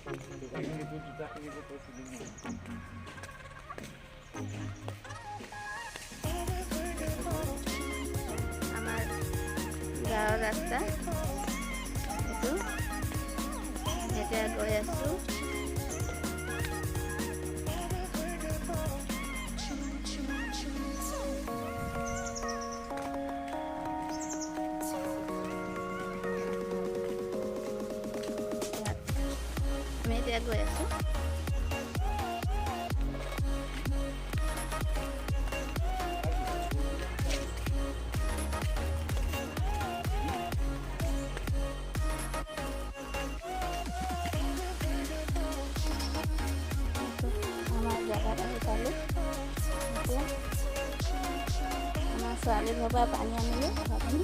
আমাৰ গাঁৱৰ ৰাস্তা এইটো এতিয়া গৈ আছোঁ। আমি এতিয়া গৈ আছোঁ। আমাৰ জেগাত আহি পালোঁ। এতিয়া আমাৰ ছোৱালী ঘৰৰ পৰা পানী আনিলোঁ। আপুনি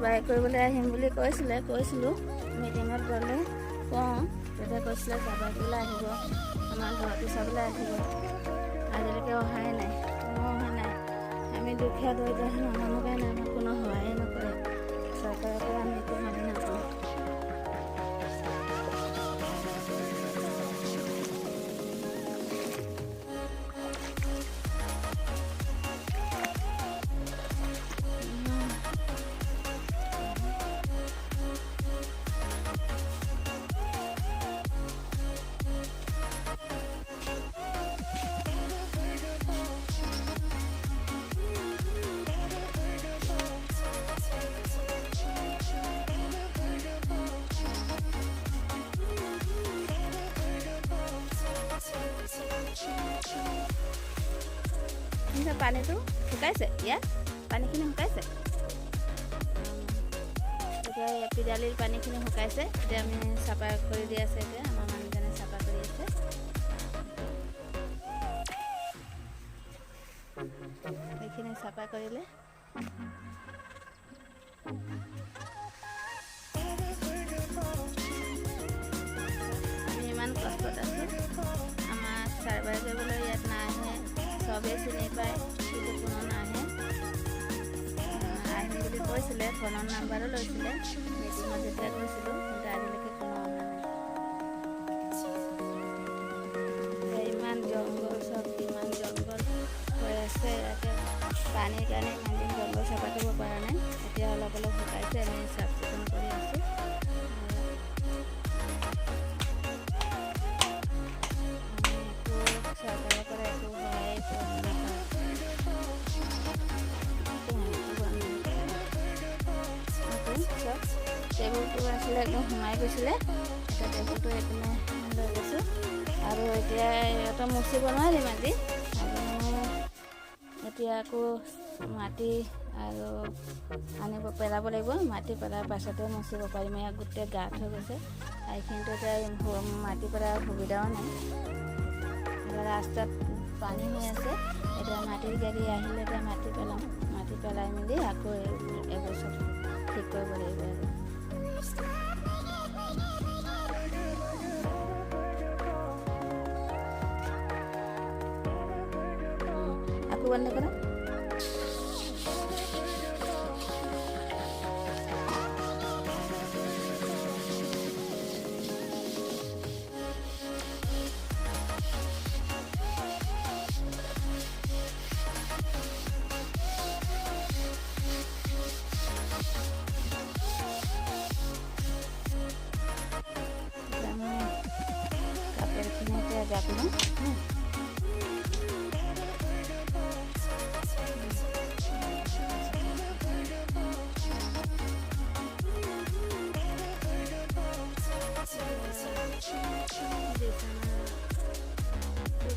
বাই কৰিবলৈ আহিম বুলি কৈছিলোঁ মিটিঙত গ'লে কওঁ, তেতিয়া কৈছিলে চাবা কৰিবলৈ আহিব, আমাৰ ঘৰটো চাবলৈ আহিব। আজিলৈকে অহাই নাই, কোনো অহা নাই। আমি দুখীয়া দৰিদ্ৰহীন মানুহ কাৰণে আমাক কোনো সহায়ে নকৰে। চৰকাৰৰ পৰা আমি একো মানি নাপাওঁ। পানীটো শুকাইছে, ইয়াত পানীখিনি শুকাইছে। এতিয়া পিডালিৰ পানীখিনি শুকাইছে। এতিয়া আমি চাফা কৰি দি আছে। এতিয়া আমাৰ মানুহজনে চাফা কৰি আছে। এইখিনি চাফা কৰিলে আমি ইমান কষ্টত আছোঁ। আমাক চাৰ্ভাৰ কৰিবলৈ ইয়াত নাহে, চবেই চিনি পায়, কিন্তু কোনো নাহে। আহিম বুলি কৈছিলে, ফোনৰ নাম্বাৰো লৈছিলে মিটিঙত যেতিয়া গৈছিলোঁ, কিন্তু আজিলৈকে কোনো অহা নাই। ইমান জংঘল, চব ইমান জংঘল হৈ আছে ইয়াতে। পানীৰ কাৰণে ইমান দিন জংঘল চাফা কৰিব পৰা নাই। এতিয়া অলপ অলপ শুকাইছে, আমি চাফ চিকুণ কৰি আছোঁ। চৰকাৰৰ পৰা একো সহায় চব টেবুলটো আছিলে একদম সোমাই গৈছিলে। এতিয়া টেবুলটো এইপিনে লৈ গৈছোঁ আৰু এতিয়া এটা মুচিব নোৱাৰিম আজি। এতিয়া আকৌ মাটি আৰু আনিব পেলাব লাগিব। মাটি পেলাৰ পাছতে মুচিব পাৰিম। ইয়াত গোটেই গাঁত হৈ গৈছে। এইখিনিতো এতিয়া মাটি পেলাৰ সুবিধাও নাই। ৰাস্তাত পানী হৈ আছে। এতিয়া মাটিৰ গাড়ী আহিলে এতিয়া মাটি পেলাম। মাটি পেলাই মেলি আকৌ এবছৰ ঠিক কৰিব লাগিব আৰু। আকৌ বন্ধ কৰা। জাপি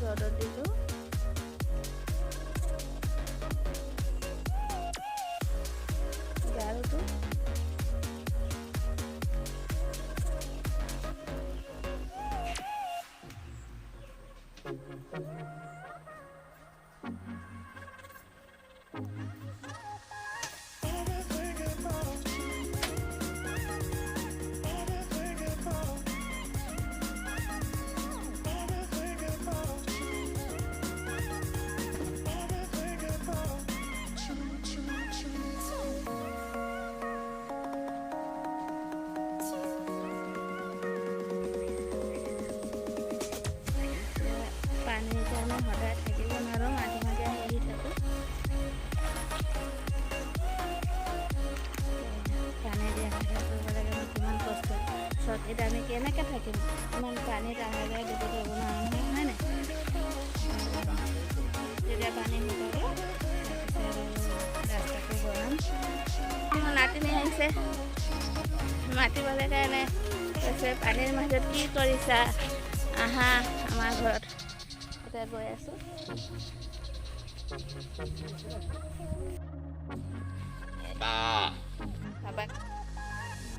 ৰ'দত দিলোঁ। গাৰুটো এতিয়া আমি কেনেকৈ থাকিম? ইমান পানীত অহা যায় গতি কৰিব নোৱাৰোঁ নহয়, হয় নাই? যেতিয়া পানী শুকাব তাৰপিছত ৰাস্তাটো বনাম। মোৰ নাতিনী আহিছে মাতিবলৈ কাৰণে, কৈছে পানীৰ মাজত কি কৰিছা, আহা আমাৰ ঘৰত। এতিয়া গৈ আছোঁ।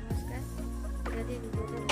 নমস্কাৰ। যদি ভিডিঅ'টো